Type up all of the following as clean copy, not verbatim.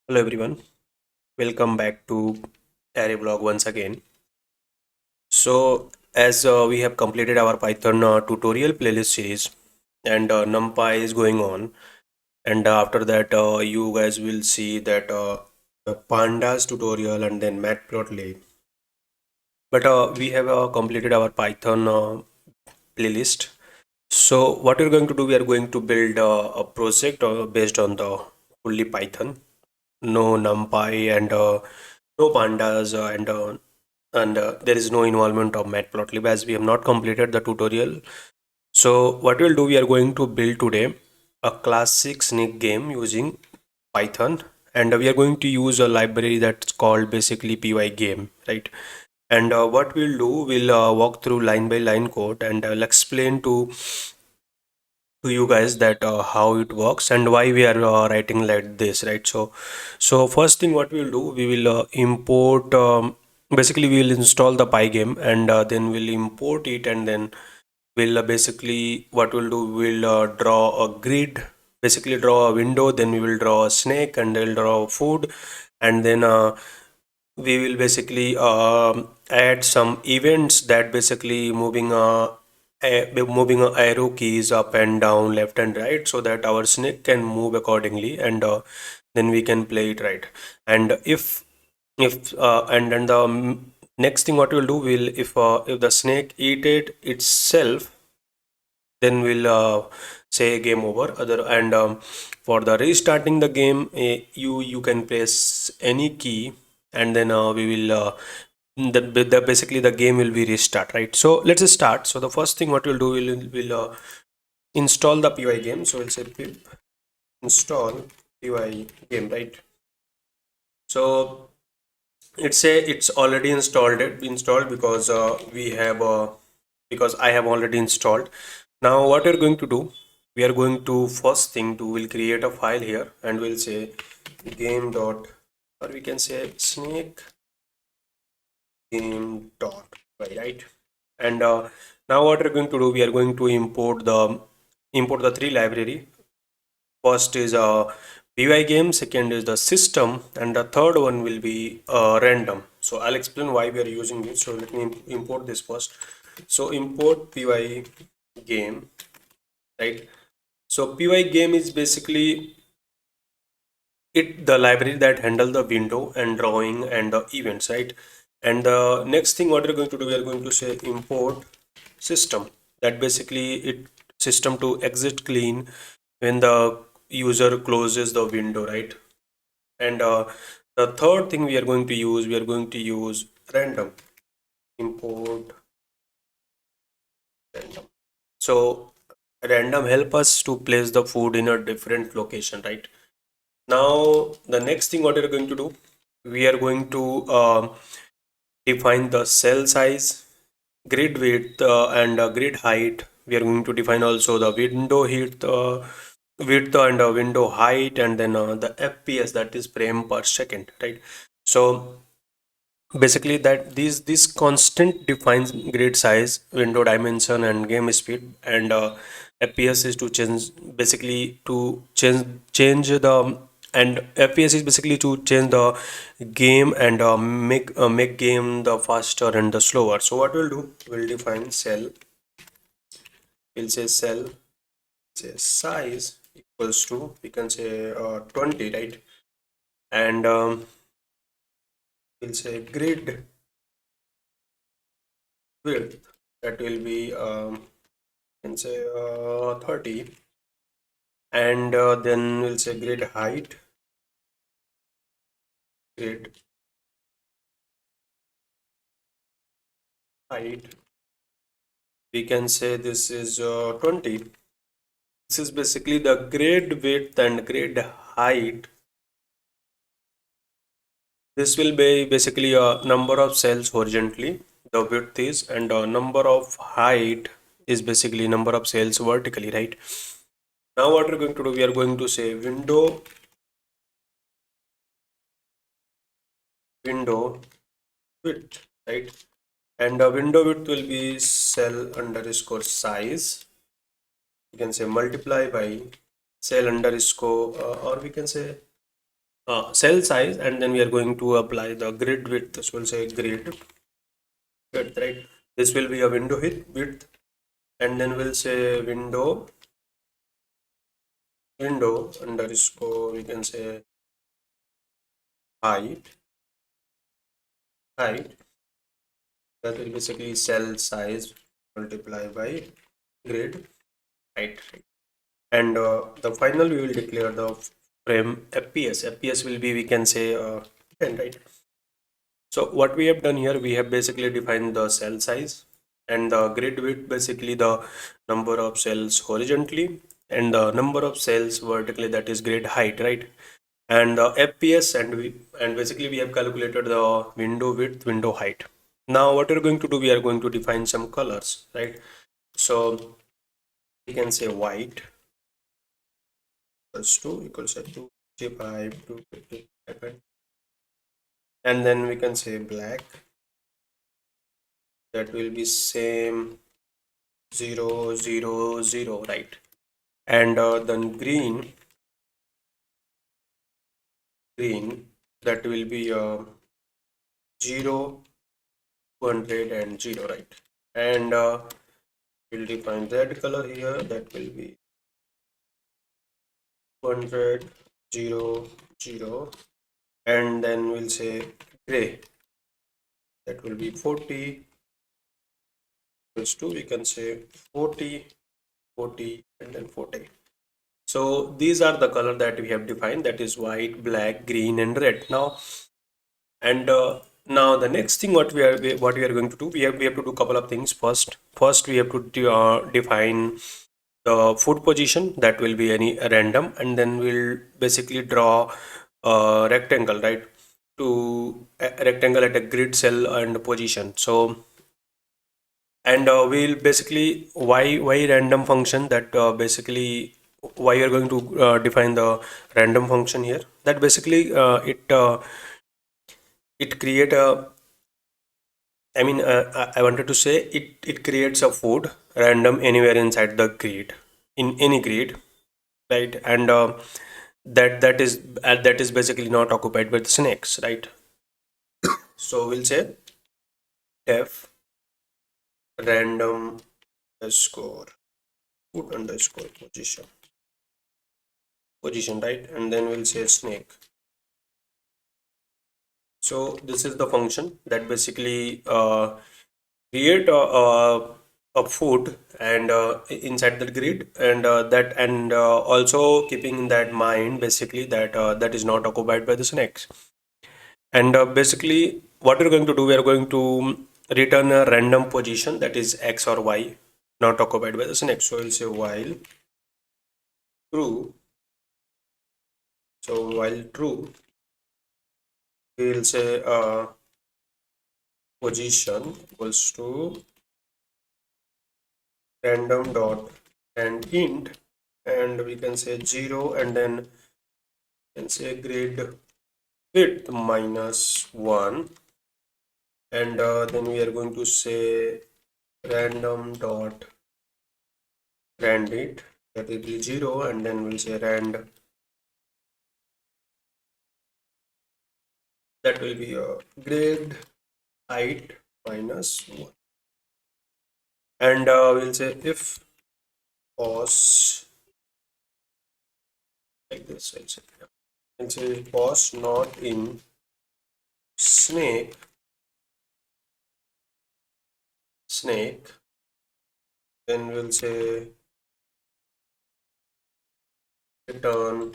Hello everyone, welcome back to Array Blog once again. So as we have completed our Python tutorial playlist series and NumPy is going on, and after that you guys will see that the pandas tutorial and then matplotlib. But we have completed our Python playlist. So what we're going to do, we are going to build a project based on the fully Python, no NumPy and no pandas and there is no involvement of matplotlib as we have not completed the tutorial. So what we'll do, we are going to build today a classic snake game using Python, and we are going to use a library that's called basically Pygame, right? And what we'll do, we'll walk through line by line code, and I'll explain to you guys that how it works and why we are writing like this, right? So first thing what we'll do, we will import basically we will install the pygame, and then we'll import it, and then we'll basically what we'll do, we'll draw a grid, basically draw a window, then we will draw a snake, and we'll draw food, and then we will basically add some events that basically moving arrow keys up and down, left and right, so that our snake can move accordingly, and then we can play it, right? And if and then the next thing what we'll do, will if the snake eat it itself, then we'll say game over. Other and for the restarting the game, you can press any key, and then we will basically the game will be restart, right? So let's start. So the first thing what we'll do, we'll install the py game. So we'll say pip install py game, right? So it's already installed because we have because I have already installed. Now what we're going to do, we are going to first thing to will create a file here, and we'll say game dot, or we can say snake game dot py, right? And now what we're going to do, we are going to import the three library. First is Pygame, second is the system, and the third one will be random. So I'll explain why we are using this. So let me import this first. So import Pygame, right? So Pygame is basically the library that handle the window and drawing and the events, right? And the next thing what we're going to do, we are going to say import system, that basically it system to exit clean when the user closes the window, right? And the third thing we are going to use, we are going to use random, import random. So random help us to place the food in a different location, right? Now the next thing what we're going to do, we are going to define the cell size, grid width, and grid height. We are going to define also the window width and window height, and then the fps, that is frame per second, right? So basically that this constant defines grid size, window dimension, and game speed, and fps is to change, basically to change the, and fps is basically to change the game, and make game the faster and the slower. So what we'll do, we'll define cell, we'll say cell, say size equals to, we can say 20, right? And we'll say grid width, that will be can say 30, and then we'll say grid height, we can say this is 20. This is basically the grid width and grid height. This will be basically a number of cells horizontally, the width is, and number of height is basically number of cells vertically, right? Now what we're going to do, we are going to say window width, right? And window width will be cell underscore size. You can say multiply by cell underscore, or we can say cell size, and then we are going to apply the grid width. This will say grid width, right? This will be a window width, and then we'll say window underscore, we can say height. That will basically cell size multiply by grid height, right? And the final we will declare the frame FPS. FPS will be, we can say 10, right? So what we have done here, we have basically defined the cell size, and the grid width, basically the number of cells horizontally, and the number of cells vertically, that is grid height, right? And the FPS, and basically we have calculated the window width, window height. Now what we're going to do, we are going to define some colors, right? So we can say white equals to equals to 55 to 57, and then we can say black, that will be same 0 0 0, right? And then green, that will be 0 200 and 0, right? And we'll define red color here, that will be 200 0 0, and then we'll say gray, that will be 40 equals to, we can say 40 40 and then 40. So these are the color that we have defined, that is white, black, green and red. And now the next thing what we are going to do, we have to do a couple of things. First we have to define the food position, that will be any random, and then we'll basically draw a rectangle, right? To a rectangle at a grid cell and position. So, and we'll basically, why random function, that basically why you're going to define the random function here, that basically it create a, I mean, I wanted to say it creates a food random anywhere inside the grid, in any grid, right? And that is basically not occupied by the snakes, right? So we'll say def random underscore food underscore position, right? And then we'll say snake. So this is the function that basically create a food and inside the grid, and also keeping in that mind basically that that is not occupied by the snakes. And basically what we're going to do, we are going to return a random position, that is x or y, not occupied by the snake. So we'll say while true. So while true, we'll say position equals to random dot and int, and we can say 0, and then can say grid width minus 1, and then we are going to say random dot randit, that will be 0, and then we'll say rand, that will be a grid height minus 1, and we'll say if pos, like this, I'll say pos not in snake, then we'll say return,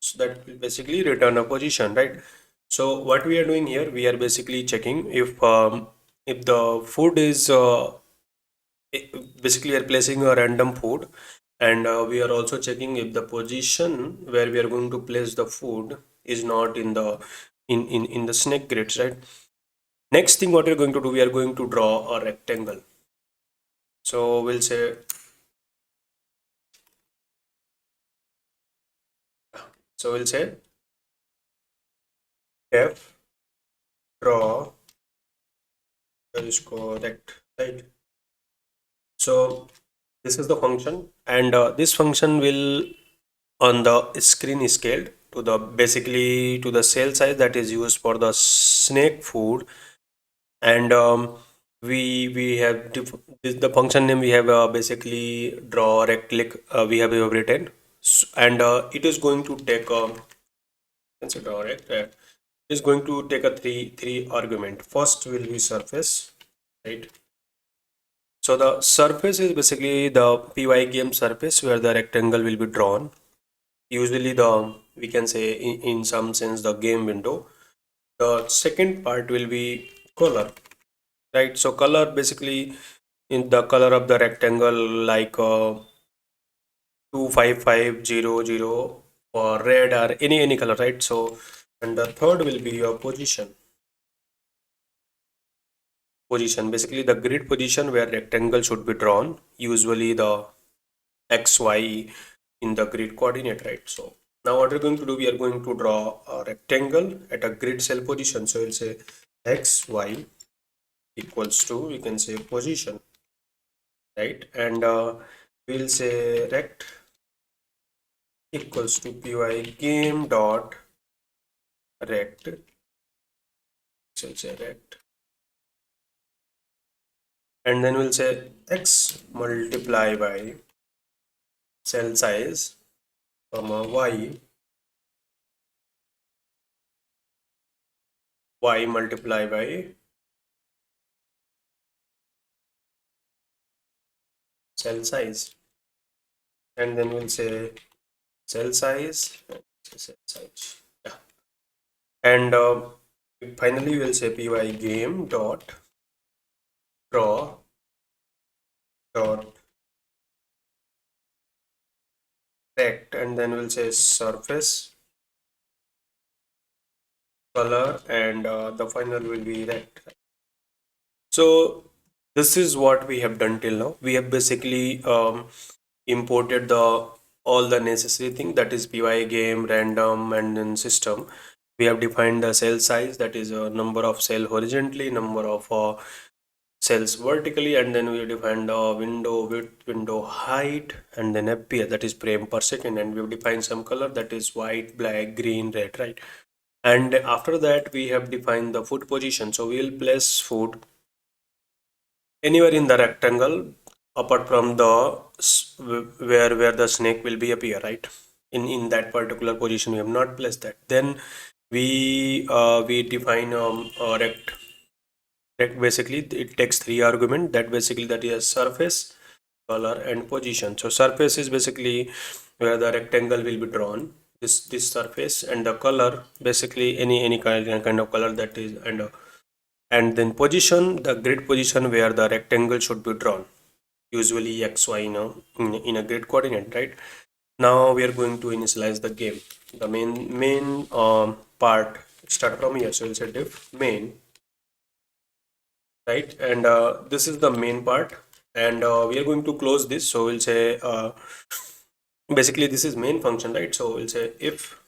so that will basically return a position, right? So what we are doing here, we are basically checking if the food is basically we are placing a random food, and we are also checking if the position where we are going to place the food is not in the in the snake grids, right? Next thing what we're going to do, we are going to draw a rectangle. So we'll say, def draw underscore rect, right? So this is the function, and this function will on the screen is scaled, to the basically to the cell size that is used for the snake food. And we have the function name we have basically draw rect click we have written. And it is going to take let's say draw rect is going to take a three argument. First will be surface, right? So the surface is basically the Pygame surface where the rectangle will be drawn. Usually the we can say in some sense the game window. The second part will be color, right? So color basically in the color of the rectangle like 25500 or red or any color, right? So and the third will be your position basically the grid position where rectangle should be drawn, usually the xy in the grid coordinate, right? So now what we're going to do, we are going to draw a rectangle at a grid cell position. So we'll say xy equals to, we can say position, right? And we'll say rect equals to py game dot rect. So we'll say rect, and then we'll say x multiply by cell size comma y multiply by cell size, and then we'll say cell size and cell size, yeah. And finally we'll say py game dot draw dot rect, and then we'll say surface color, and the final will be rect. So this is what we have done till now. We have basically imported the all the necessary thing, that is Pygame, random, and then system. We have defined the cell size, that is a number of cell horizontally, number of cells vertically, and then we have defined the window width, window height, and then fps, that is frame per second, and we have defined some color, that is white, black, green, red, right? And after that we have defined the foot position. So we will place foot anywhere in the rectangle apart from the where the snake will be appear, right? In that particular position we have not placed that. Then we define a rect basically it takes three argument, that basically that is surface, color, and position. So surface is basically where the rectangle will be drawn, this surface, and the color basically any kind of color that is, and then position, the grid position where the rectangle should be drawn, usually xy in a grid coordinate, right? Now we are going to initialize the game. The main part start from here. So we'll say diff main, right? And this is the main part, and we are going to close this. So we'll say basically this is main function, right? So we'll say if,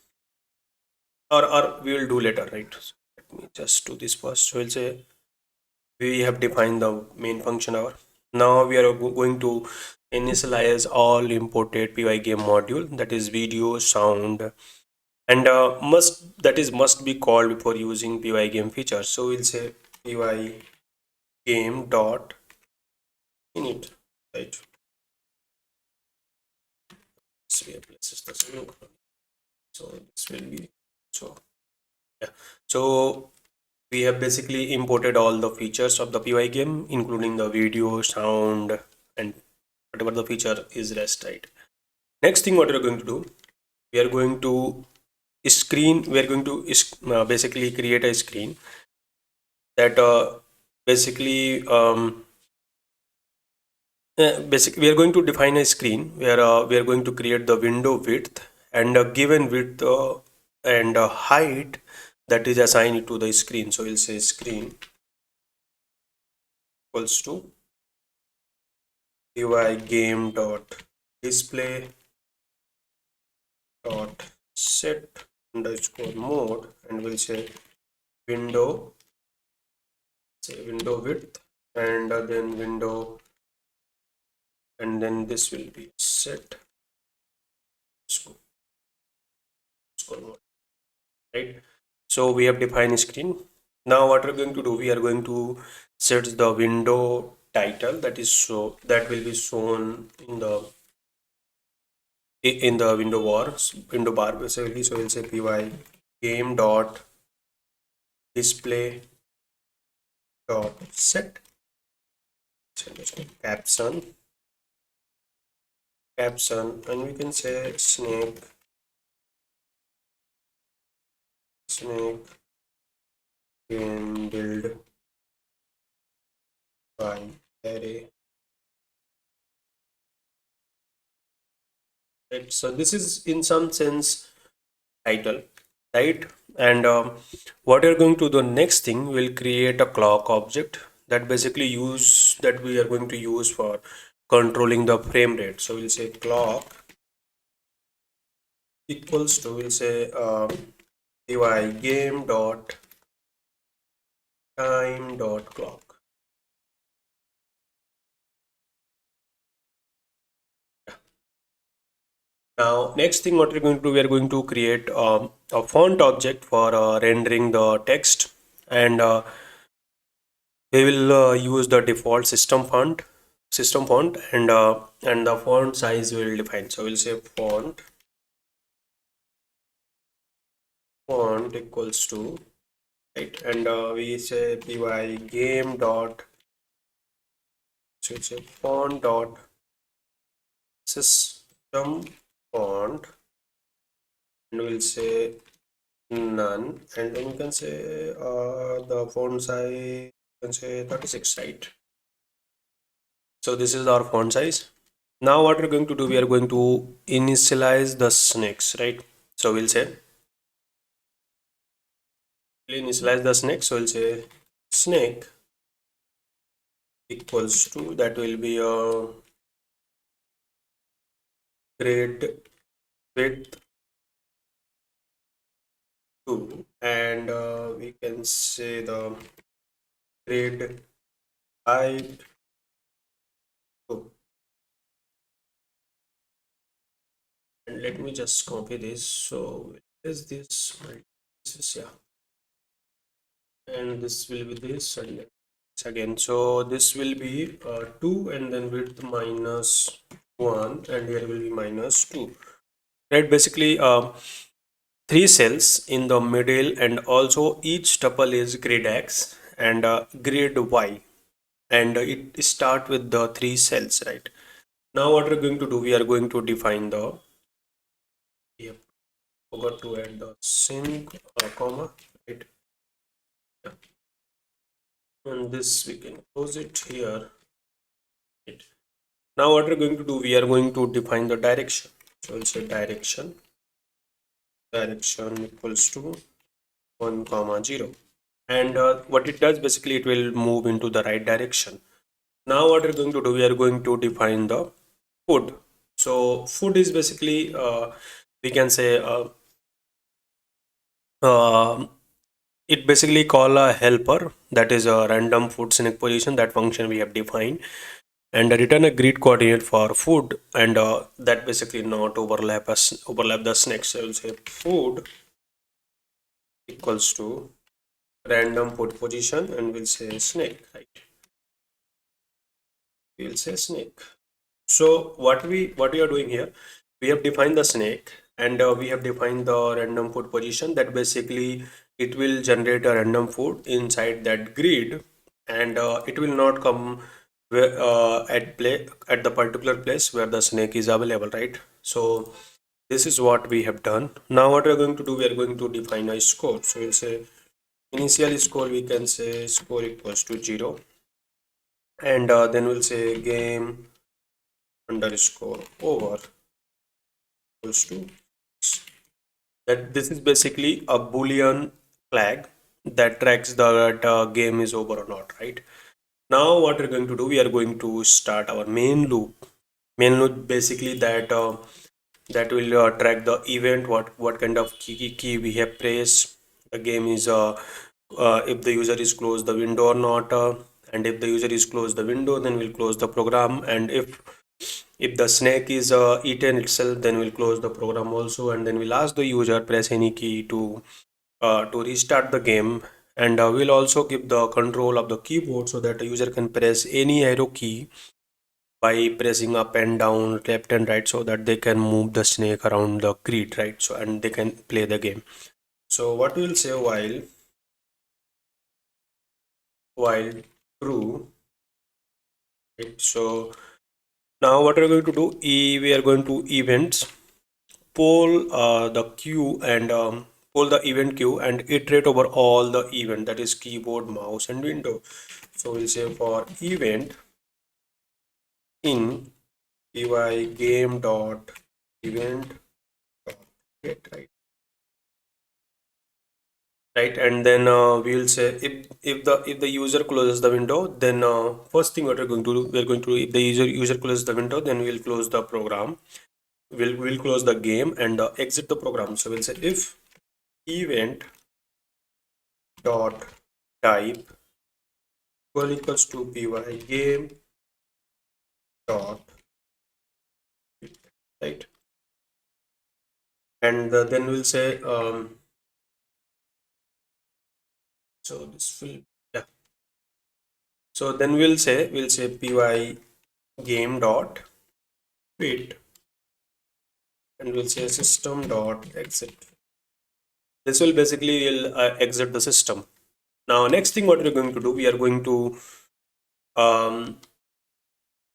or we will do later, right? So let me just do this first. So we'll say we have defined the main function hour. Now we are going to initialize all imported Pygame module, that is video, sound, and must be called before using Pygame features. So we'll say Pygame dot init, right? So we have places the semicolon. So this will be, so yeah. So we have basically imported all the features of the Pygame, including the video, sound, and whatever the feature is rest, right? Next thing what we are going to do, we are going to basically create a screen that basically we are going to define a screen where we are going to create the window width and a given width and height that is assigned to the screen. So we'll say screen equals to UI game dot display dot set underscore mode, and we'll say window, say window width, and then window, and then this will be set underscore mode, right? So we have defined screen. Now what we're going to do, we are going to set the window title that is so that will be shown in the window bar basically. So we'll say py game dot display dot set caption and we can say snake game build by array, right? So this is in some sense title, right? And what you're going to do, the next thing, will create a clock object that basically use that we are going to use for controlling the frame rate. So we'll say clock equals to, we'll say py game dot time dot clock. Now, next thing what we're going to do, we are going to create a font object for rendering the text, and we will use the default system font, and the font size we will define. So we'll say font equals to, right, and we say py game dot, so it's a font dot system font, and we'll say none, and then you can say the font size, you can say 36, right? So this is our font size. Now what we're going to do, we are going to initialize the snakes, right? So we'll say initialize the snake. So we'll say snake equals to, that will be a grade width 2, and we can say the grade height 2. And let me just copy this. So is this, yeah, and this will be this, and again, so this will be 2, and then width minus 1, and here will be minus 2, right? Basically 3 cells in the middle, and also each tuple is grid x and grid y, and it start with the 3 cells, right? Now what we're going to do, we are going to define the, we have forgot to add the sync comma, right? Yeah. And this we can close it here, right? Now what we're going to do, we are going to define the direction. So we'll say direction equals to 1 comma 0, and what it does, basically it will move into the right direction. Now what we're going to do, we are going to define the food. So food is basically we can say uh, it basically call a helper, that is a random food snake position, that function we have defined, and return a grid coordinate for food, and that basically not overlap the snakes. So we'll say food equals to random food position, and we'll say snake, right? We'll say snake. So what we are doing here, we have defined the snake, and we have defined the random food position, that basically it will generate a random food inside that grid, and it will not come at the particular place where the snake is available, right? So this is what we have done. Now what we are going to do, we are going to define a score. So we'll say initial score, we can say score equals to 0, and then we'll say game underscore over equals to, that this is basically a boolean flag that tracks that game is over or not, right? Now what we're going to do, we are going to start our main loop basically, that will track the event, what kind of key we have pressed, the game is if the user is closed the window or not, and if the user is closed the window, then we'll close the program, and If the snake is eaten itself, then we'll close the program also, and then we'll ask the user press any key to restart the game. And we'll also give the control of the keyboard so that the user can press any arrow key by pressing up and down, left and right, so that they can move the snake around the grid, right? So and they can play the game. So what we'll say, while true, right? So now what we're going to do, we are going to events, poll the queue and poll the event queue and iterate over all the event, that is keyboard, mouse and window. So we'll say for event in py game dot event dot get, right, and then we will say if the user closes the window, then first thing what we're going to do, we're going to, if the user closes the window, then we'll close the program, we'll close the game and exit the program. So we'll say if event dot type equals to py game dot, right, and then we'll say so this will, yeah, so then we'll say py game dot quit, and we'll say system dot exit. This will basically will exit the system. Now next thing what we're going to do, um,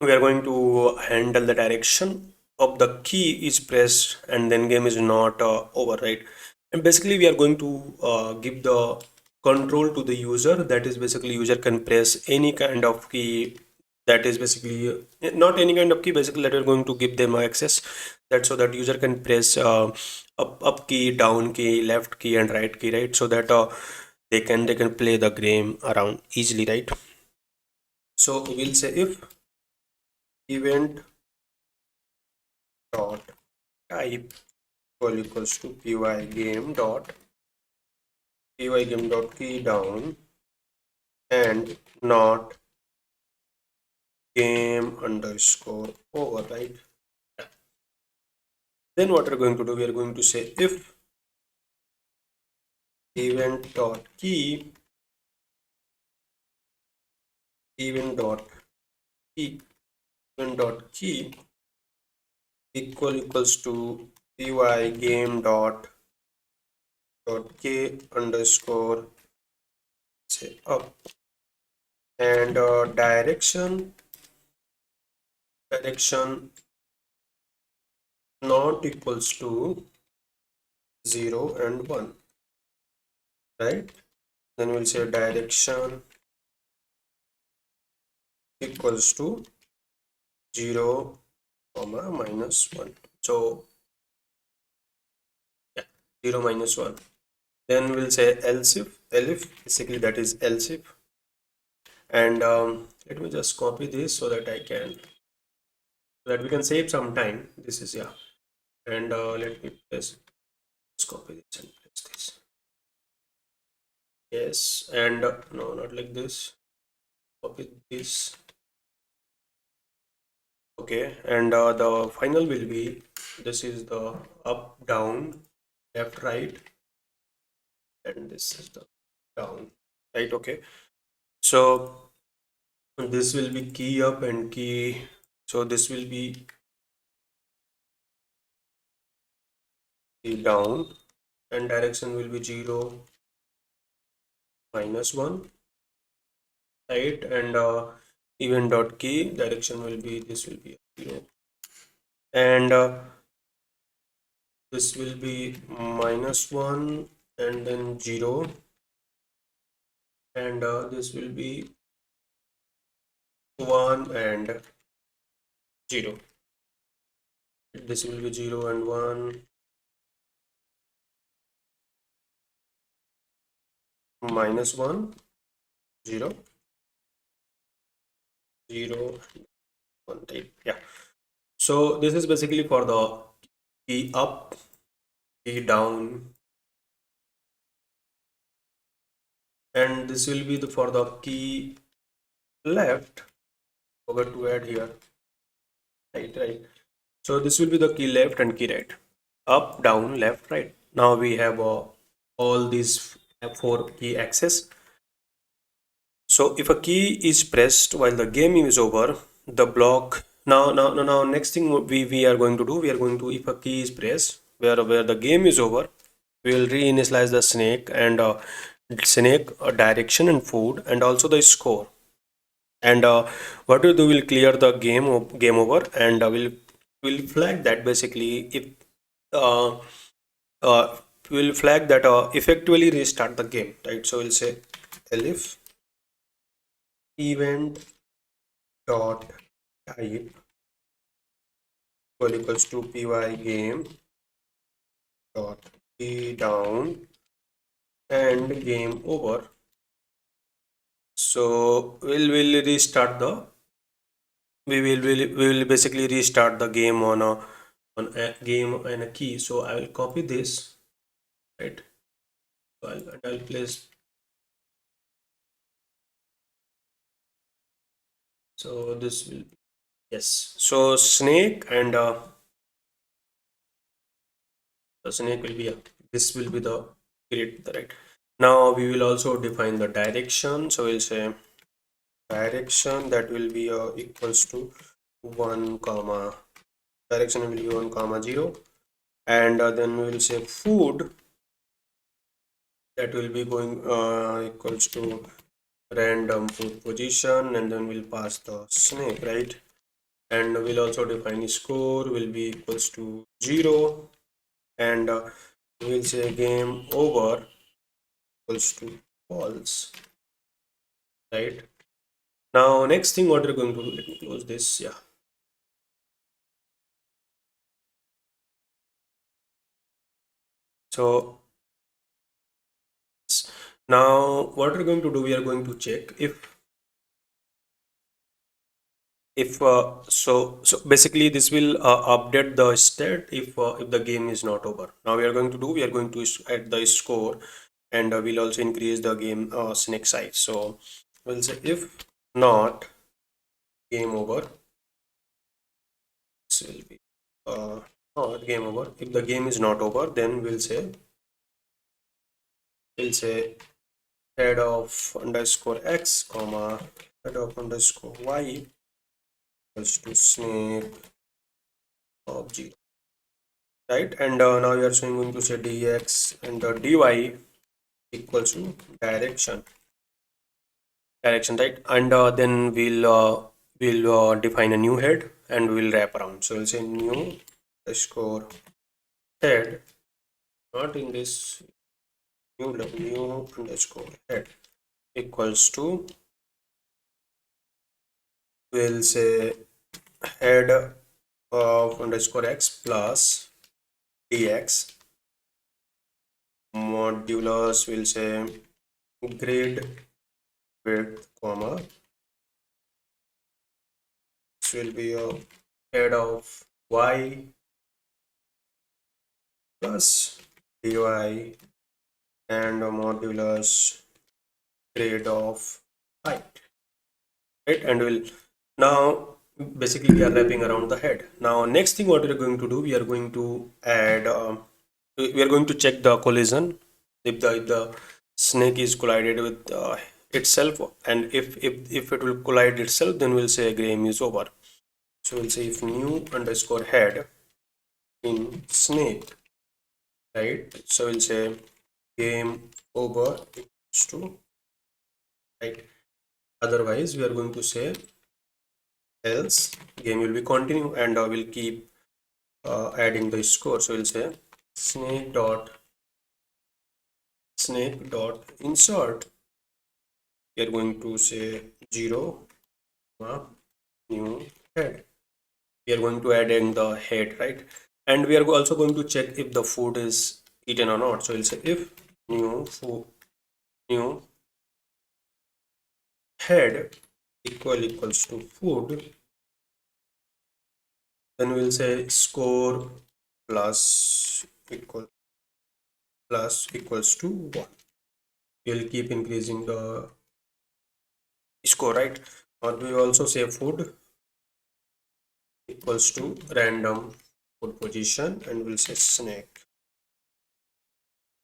we are going to handle the direction of the key is pressed and then game is not over, right? And basically we are going to give the control to the user, that is basically user can press any kind of key, that is basically not any kind of key, basically that we're going to give them access, that so that user can press up key, down key, left key and right key, right, so that they can play the game around easily, right? So we'll say if event dot type equals to py game dot key down and not game underscore over, right? Then what we're going to do, we are going to say if event dot key event dot key event dot key equals to py game dot k underscore say up, and direction not equals to 0 and 1, right? Then we'll say direction equals to 0 comma minus 1. So yeah, 0 minus 1. Then we'll say else if basically that is else if, and let me just copy this so that I can, so that we can save some time. This is, yeah, and let me just copy this and paste this. Yes, and no, not like this. Copy this. Okay, and the final will be, this is the up, down, left, right, and this is the down, right? Okay, so this will be key up and key, so this will be key down, and direction will be 0 minus 1, right, and event dot key direction will be, this will be 0, and this will be minus 1 and then 0, and this will be 1 and 0. This will be 0 and 1, minus 1, 0, 0, 1, right? Yeah. So this is basically for the key up, key down, and this will be for the key left. Forgot to add here. Right, right. So this will be the key left and key right. Up, down, left, right. Now we have all these four key access. So if a key is pressed while the game is over, the block now next thing we are going to do, we are going to, if a key is pressed where the game is over, we will reinitialize the snake and snake direction and food and also the score. And what we'll do, we'll clear the game over, and we'll flag that basically if uh, uh, we'll flag that effectively restart the game, right? So we'll say elif event dot type equals to py game dot key down and game over. So we'll restart the we will basically restart the game on a game and a key. So I will copy this, right? So I'll place, so this will be, yes. So snake and the snake will be this will be the create, right? Now we will also define the direction. So we'll say direction that will be equals to 1 comma, direction will be 1 comma 0, and then we will say food that will be going equals to random food position, and then we'll pass the snake, right? And we'll also define score will be equals to 0, and we'll say game over equals to false, right? Now next thing what we're going to do, let me close this, yeah. So now what we're going to do, we are going to check if basically this will update the state if the game is not over. Now we are going to do, we are going to add the score, and we'll also increase the game snake size. So we'll say if not game over, this will be not game over. If the game is not over, then we'll say head of underscore x comma head of underscore y equals to snake of 0, right? And now you are showing, going to say dx and dy equals to direction, right? And then we'll define a new head and we'll wrap around. So we'll say new underscore head, not in this, new underscore head equals to, we'll say head of underscore x plus dx modulus, we'll say grid width comma, this will be a head of y plus dy and a modulus grade of height, right? And we'll now basically we are wrapping around the head. Now next thing what we are going to do, we are going to add we are going to check the collision, if the snake is collided with itself, and if it will collide itself, then we'll say game is over. So we'll say if new underscore head in snake, right? So we'll say game over equals to, right? Otherwise we are going to say else game will be continue, and we'll keep adding the score. So we'll say snake dot insert, we are going to say 0 new head, we are going to add in the head, right? And we are also going to check if the food is eaten or not. So we'll say if new food, new head equals to food, then we'll say score plus equals to 1. We'll keep increasing the score, right? Or we also say food equals to random food position, and we'll say snake.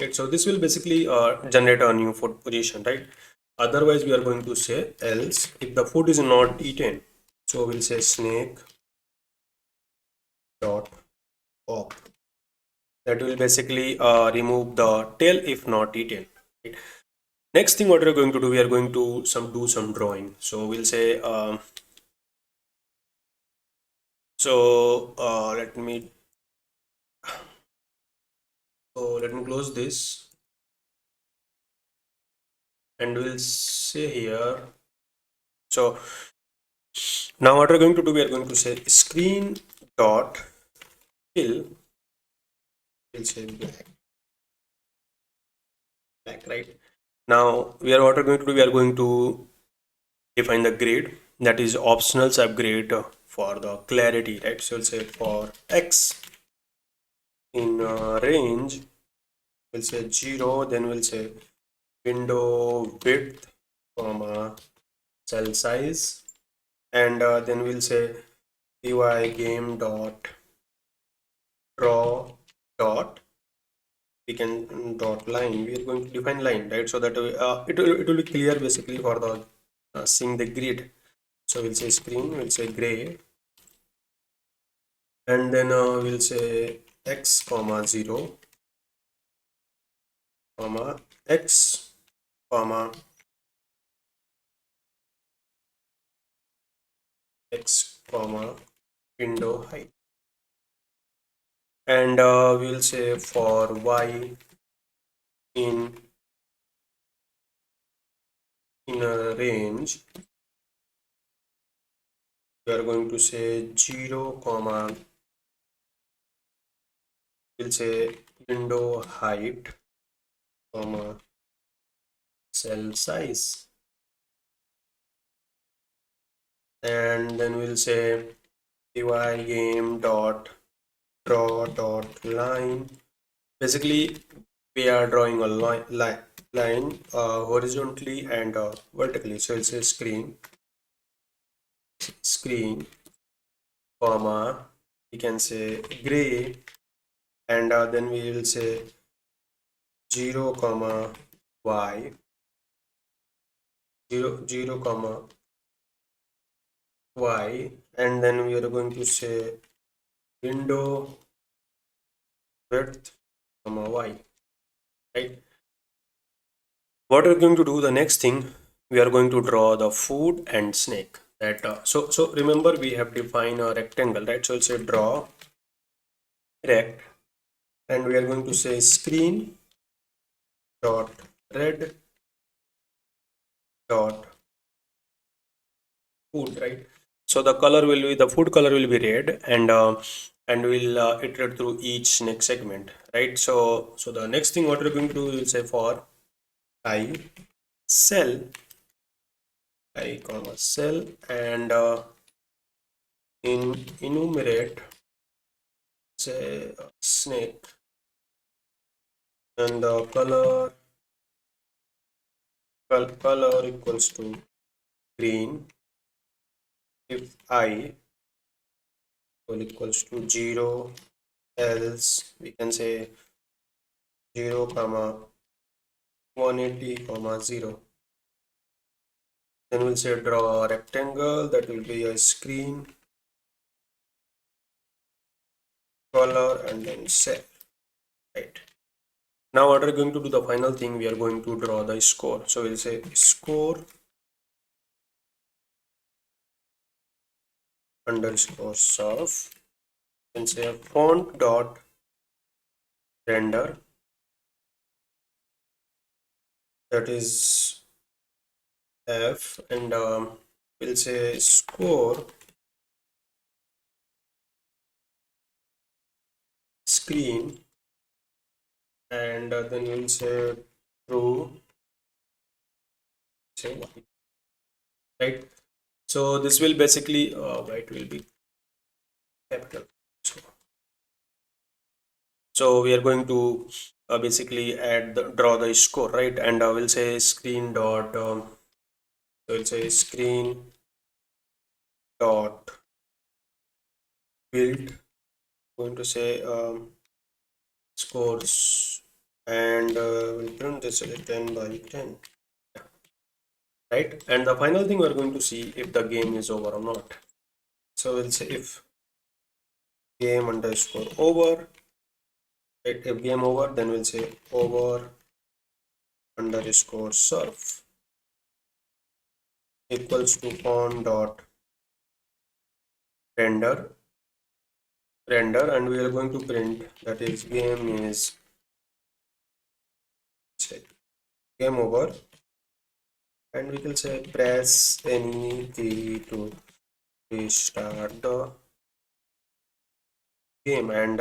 Right, so this will basically generate a new food position, right? Otherwise, we are going to say else if the food is not eaten. So we'll say snake dot pop. That will basically remove the tail if not eaten. Right? Next thing, what we're going to do, we are going to do some drawing. So we'll say let me close this, and we'll say here. So now what we're going to do, we are going to say screen dot fill. We'll say black, right? Now what we're going to do, we are going to define the grade, that is optional subgrade for the clarity, right? So we'll say for x in range, we'll say 0, then we'll say window width comma cell size, and then we'll say Pygame dot draw dot, we can dot line, we are going to define line, right? So that it will be clear basically for the seeing the grid. So we'll say screen, we'll say gray, and then we'll say x comma 0 comma x comma x comma window height, and we'll say for y in a range, we are going to say 0 comma, we'll say window height comma cell size, and then we'll say Pygame dot draw dot line. Basically, we are drawing a line horizontally and vertically. So it's a screen comma, we can say gray, and then we will say 0 comma y 0 comma y, and then we are going to say window width comma y, right? What we're going to do, the next thing, we are going to draw the food and snake. That so remember, we have defined a rectangle, right? So it's a draw rect, and we are going to say screen dot red dot food, right? So the color will be, the food color will be red, and we'll iterate through each next segment, right? So the next thing, what we're going to do, we'll say for I cell, I comma cell, and in enumerate, say snake, and the color equals to green if I equals to 0, else we can say 0 comma 180 comma 0. Then we'll say draw a rectangle, that will be a screen color and then set, right? Now what we're going to do, the final thing, we are going to draw the score. So we'll say score underscore surf, and say font dot render, that is f, and we'll say score screen, and then we'll say true, say white, right? So this will basically white will be capital. So we are going to basically draw the score, right? And we'll say screen dot so we'll say screen dot build, going to say scores, and we'll print this as a 10 by 10, right? And the final thing we're going to see if the game is over or not. So we'll say if game underscore over, right? If game over, then we'll say over underscore surf equals to on dot render, and we are going to print that is game is, say, game over, and we can say press any key to restart the game, and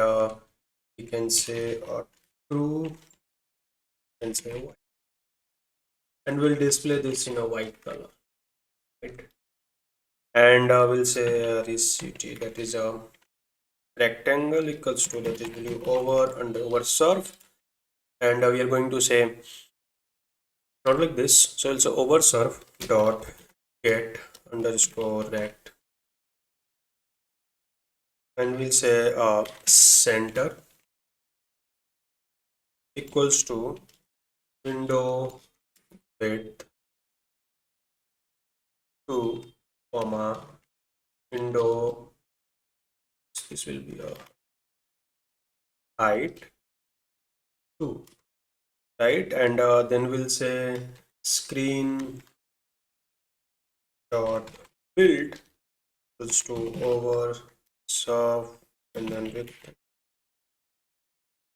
we can say true and say white, and we'll display this in a white color, right? And we'll say receipt, that is a rectangle equals to, that is value over and over surf, and we are going to say not like this, so it's over surf dot get underscore rect, and we'll say center equals to window width 2 comma window, this will be a height 2, right? And then we'll say screen dot build equals to over surf and then width,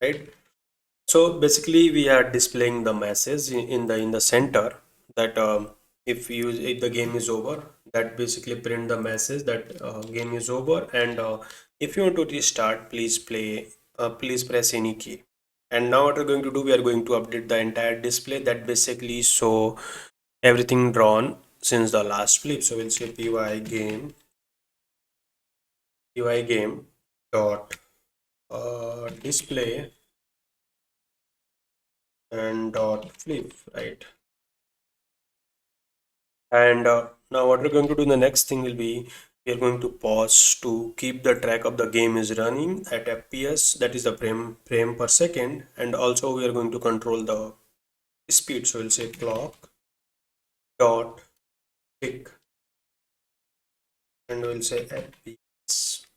right? So basically we are displaying the message in the center that if the game is over, that basically print the message that game is over, and if you want to restart, please press any key. And now what we're going to do, we are going to update the entire display that basically show everything drawn since the last flip. So we'll say py game dot display and dot flip, right? And now what we're going to do, the next thing will be we are going to pause to keep the track of the game is running at fps, that is the frame per second, and also we are going to control the speed. So we'll say clock dot tick, and we'll say fps,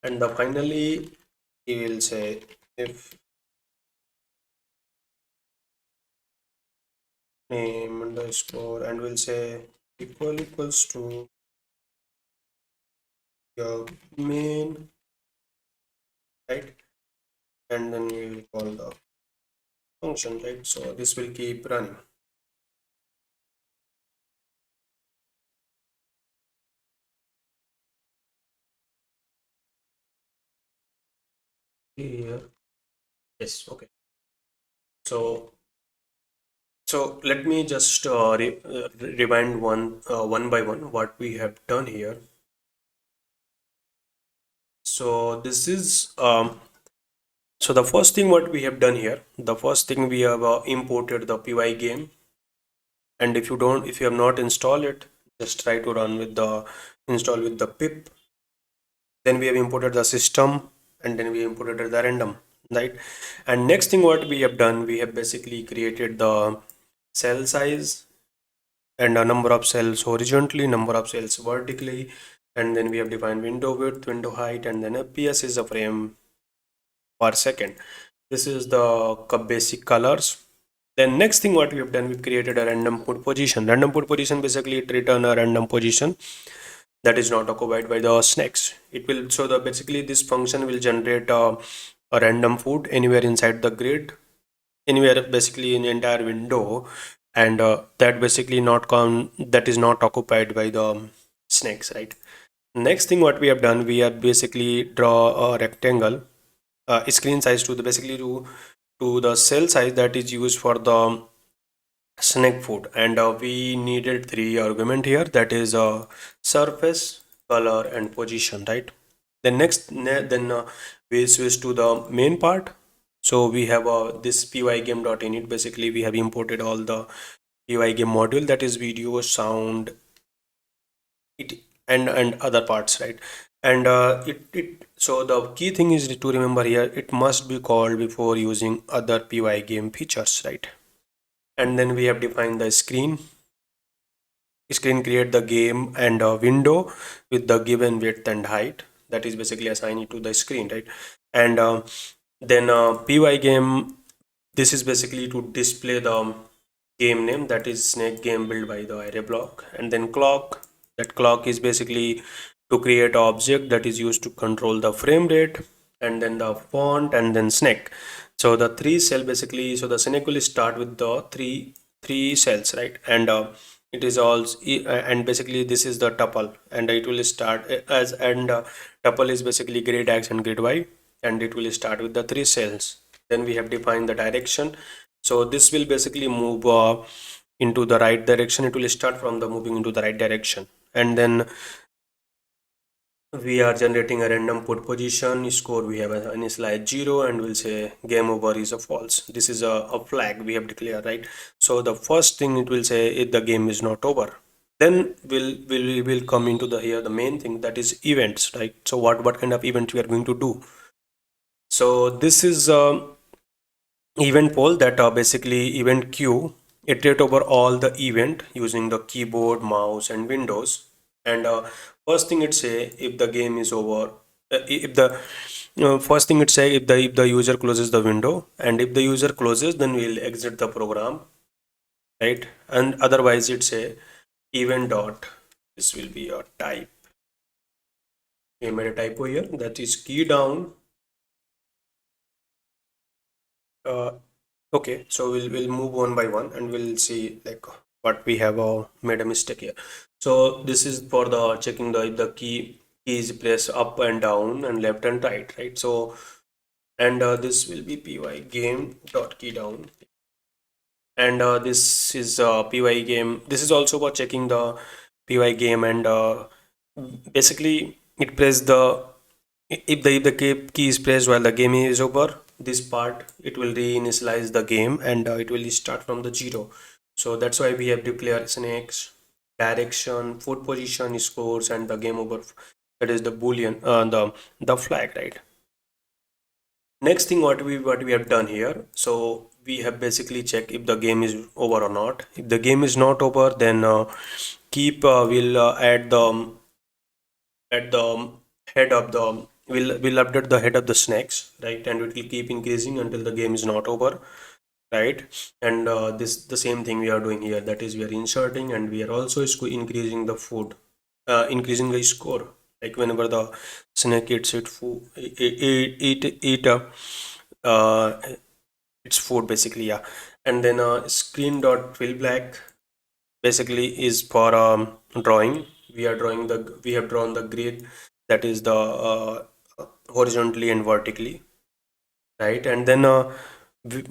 and the finally we will say if name underscore, and we'll say equals to your main, right? And then we will call the function, right? So this will keep running here. Yes, okay. So let me just rewind one by one what we have done here. So this is so the first thing what we have done here, the first thing we have imported the Pygame, and if you have not installed it, just try to run with the install with the pip. Then we have imported the system, and then we imported the random, right? And next thing what we have done, we have basically created the cell size and a number of cells horizontally, number of cells vertically, and then we have defined window width, window height, and then fps is a frame per second. This is the basic colors. Then next thing what we have done, we created a random put position. Random put position basically it return a random position that is not occupied by the snakes. It will, so the basically this function will generate a random food anywhere inside the grid, anywhere basically in the entire window, and that basically not that is not occupied by the snakes, right? Next thing what we have done, we have basically draw a rectangle screen size to the basically to the cell size that is used for the snake food, and we needed three argument here, that is surface, color, and position, right? Then then we switch to the main part. So we have this pygame.init. Basically we have imported all the pygame module, that is video, sound, it and other parts, right? And it so the key thing is to remember here, it must be called before using other Pygame features, right? And then we have defined the screen create the game and a window with the given width and height that is basically assigned to the screen, right? And then Pygame, this is basically to display the game name, that is snake game built by the array block. And then clock, that clock is basically to create object that is used to control the frame rate. And then the font, and then snake. So the three cell basically, so the snake will start with the three cells, right? And it is also, and basically this is the tuple, and it will start as, and tuple is basically grid x and grid y, and it will start with the three cells. Then we have defined the direction. So this will basically move into the right direction. It will start from the moving into the right direction. And then we are generating a random put position score. We have an initialize 0, and we'll say game over is a false. This is a flag we have declared, right? So the first thing it will say if the game is not over. Then we'll come into the here the main thing, that is events, right? So what kind of event we are going to do? So this is event poll, that basically event queue, iterate over all the event using the keyboard, mouse, and windows. And first thing it say if the game is over, if the first thing it say if the user closes the window, and if the user closes, then we'll exit the program, right? And otherwise it say event dot, this will be a type. We made a typo here, that is key down. uh, Okay, so we'll move one by one, and we'll see like what we have made a mistake here. So this is for the checking the if the key is pressed up and down and left and right, right? So, and this will be py game dot key down. And this is py game. This is also for checking the py game, and basically it press the, if the key is pressed while the game is over, this part it will reinitialize the game, and it will start from the zero. So that's why we have declared snakes, direction, foot position, scores, and the game over, that is the boolean, the flag, right? Next thing what we have done here, so we have basically checked if the game is over or not. If the game is not over, then keep will add the at the head of the, will update the head of the snakes, right? And it will keep increasing until the game is not over, right? And this the same thing we are doing here, that is we are inserting, and we are also increasing the food, increasing the score, like whenever the snake eats it food, eat uh, its food basically, yeah. And then screen dot fill black basically is for drawing. We have drawn the grid, that is the horizontally and vertically, right? And then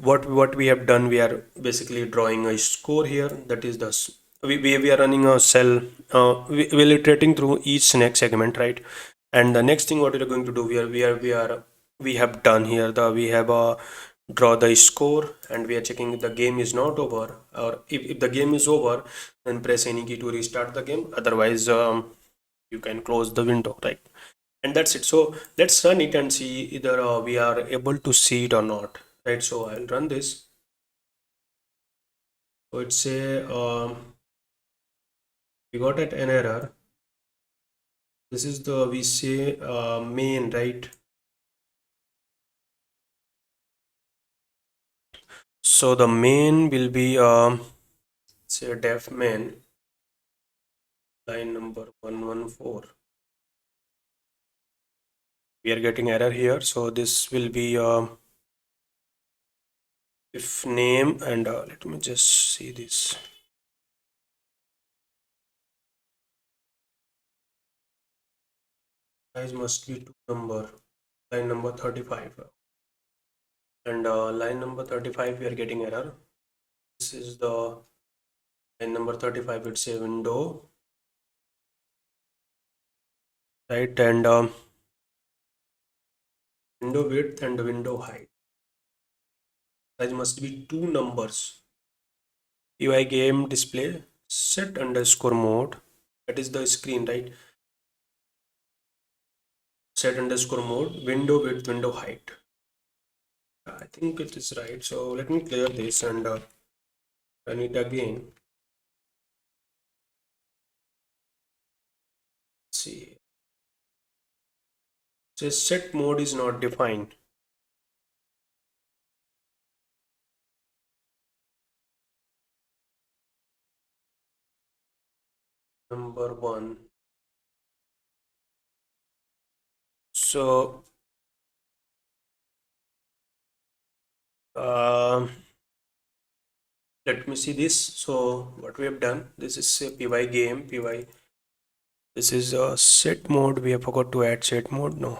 what we have done, we are basically drawing a score here, that is the we are running a cell, we're iterating through each next segment, right? And the next thing what we are going to do, we have done here, we have draw the score, and we are checking if the game is not over, or if the game is over, then press any key to restart the game. Otherwise you can close the window, right? And that's it. So let's run it and see either we are able to see it or not, right? So I'll run this. So it's say we got an error. This is the, we say main, right? So the main will be say def main, line number 114. We are getting error here, so this will be if name, and let me just see this. Size must be two number, line number 35, and line number 35 we are getting error. This is the line number 35, it's a window, right? And window width and window height, size must be two numbers. UI game display set underscore mode, that is the screen, right? set underscore mode, window width, window height. I think it is right. So let me clear this and run it again. Let's see. So set mode is not defined. Number one. So uh, let me see this. So what we have done, this is a Pygame, py. This is a set mode. We have forgot to add set mode. No.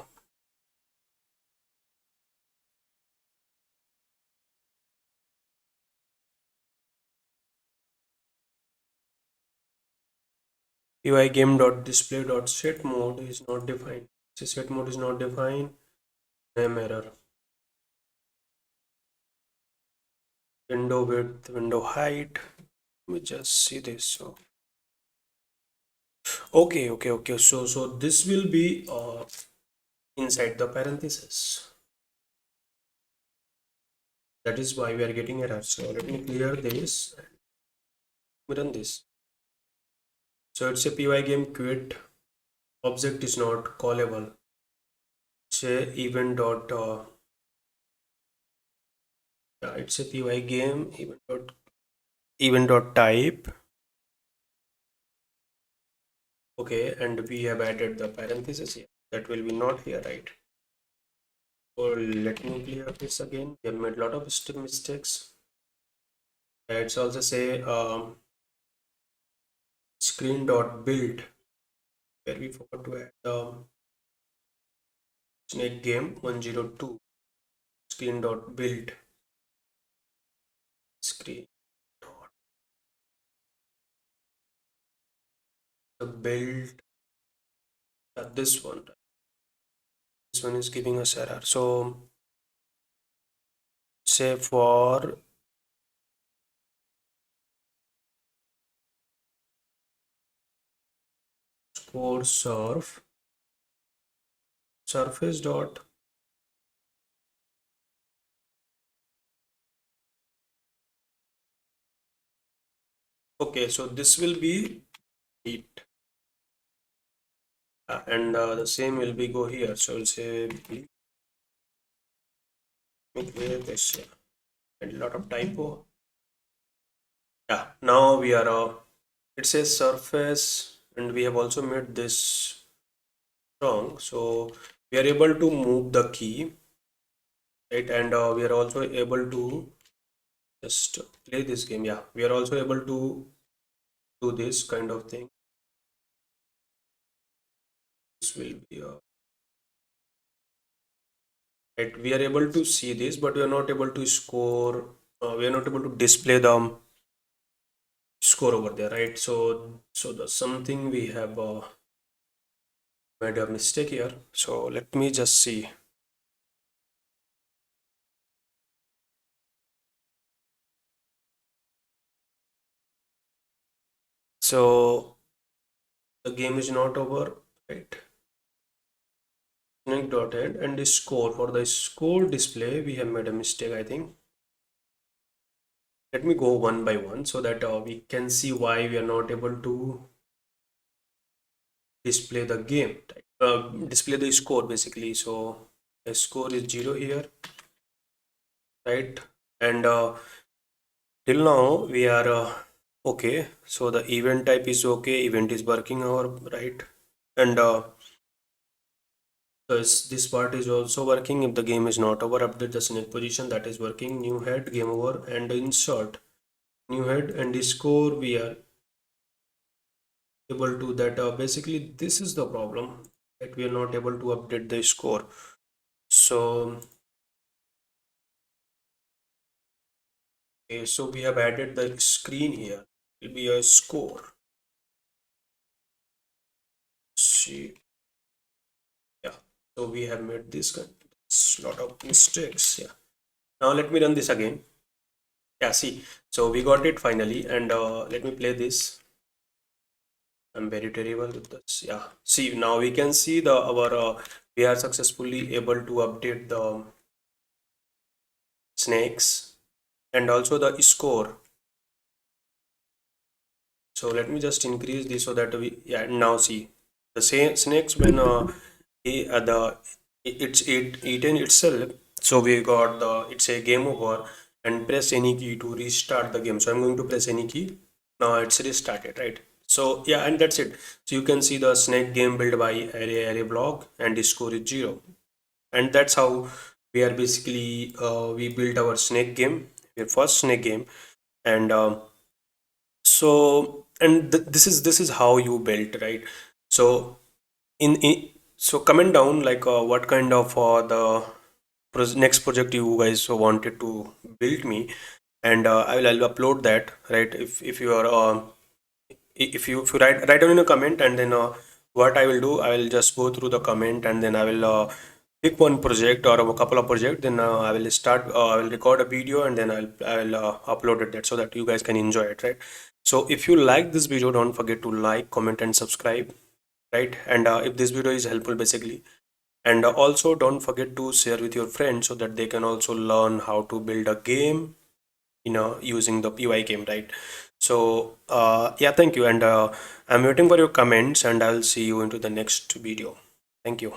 Pygame.display.set mode is not defined. So set mode is not defined. Name error. Window width, window height. Let me just see this. So okay. So this will be inside the parenthesis. That is why we are getting error. So let me clear this. We run this. So it's a Pygame quit. Object is not callable. Say event dot yeah, it's a Pygame event dot type. Okay, and we have added the parenthesis here. That will be not here, right? So let me clear this again. We have made a lot of mistakes. Let's also say screen dot build, where we forgot to add the snake game 102 screen dot build screen dot the build this one is giving us error. So say for score surface dot okay, so this will be it. And the same will be go here. So we'll say clear this and a lot of typo. Yeah, now we are it says surface and we have also made this wrong. So we are able to move the key, right? And we are also able to just play this game. Yeah, we are also able to do this kind of thing. This will be right. We are able to see this, but we are not able to score. We are not able to display the score over there, right? So the something we have made a mistake here. So let me just see. So the game is not over, right? Snake dot end and the score, for the score display we have made a mistake, I think. Let me go one by one so that we can see why we are not able to display the game, display the score basically. So the score is 0 here, right? And till now we are okay. So the event type is okay, event is working our right, and this part is also working. If the game is not over, update the snake position, that is working. New head, game over, and insert new head and the score we are able to that. Basically this is the problem, that we are not able to update the score. So okay, so we have added the screen here. It will be a score. See, yeah. So we have made this kind lot of mistakes. Yeah. Now let me run this again. Yeah, see. So we got it finally, and let me play this. I'm very terrible with this. Yeah. See, now we can see the our we are successfully able to update the snakes and also the score. So let me just increase this so that we, yeah, now see the same snakes when the it's eaten itself. So we got the, it's a game over, and press any key to restart the game. So I'm going to press any key. Now it's restarted, right? So yeah, and that's it. So you can see the snake game built by array block, and the score is 0. And that's how we are basically we built our snake game, our first snake game. And so and this is how you built, right? So in so comment down like what kind of next project you guys wanted to build me, and I'll upload that, right? If you are if you write down in a comment, and then what I will do, I will just go through the comment, and then I will pick one project or a couple of projects. Then I will start. I will record a video, and then I'll upload it that so that you guys can enjoy it, right? So if you like this video, don't forget to like, comment, and subscribe, right? And if this video is helpful, basically, and also don't forget to share with your friends so that they can also learn how to build a game, using the Pygame, right? So yeah, thank you, and I'm waiting for your comments, and I'll see you into the next video. Thank you.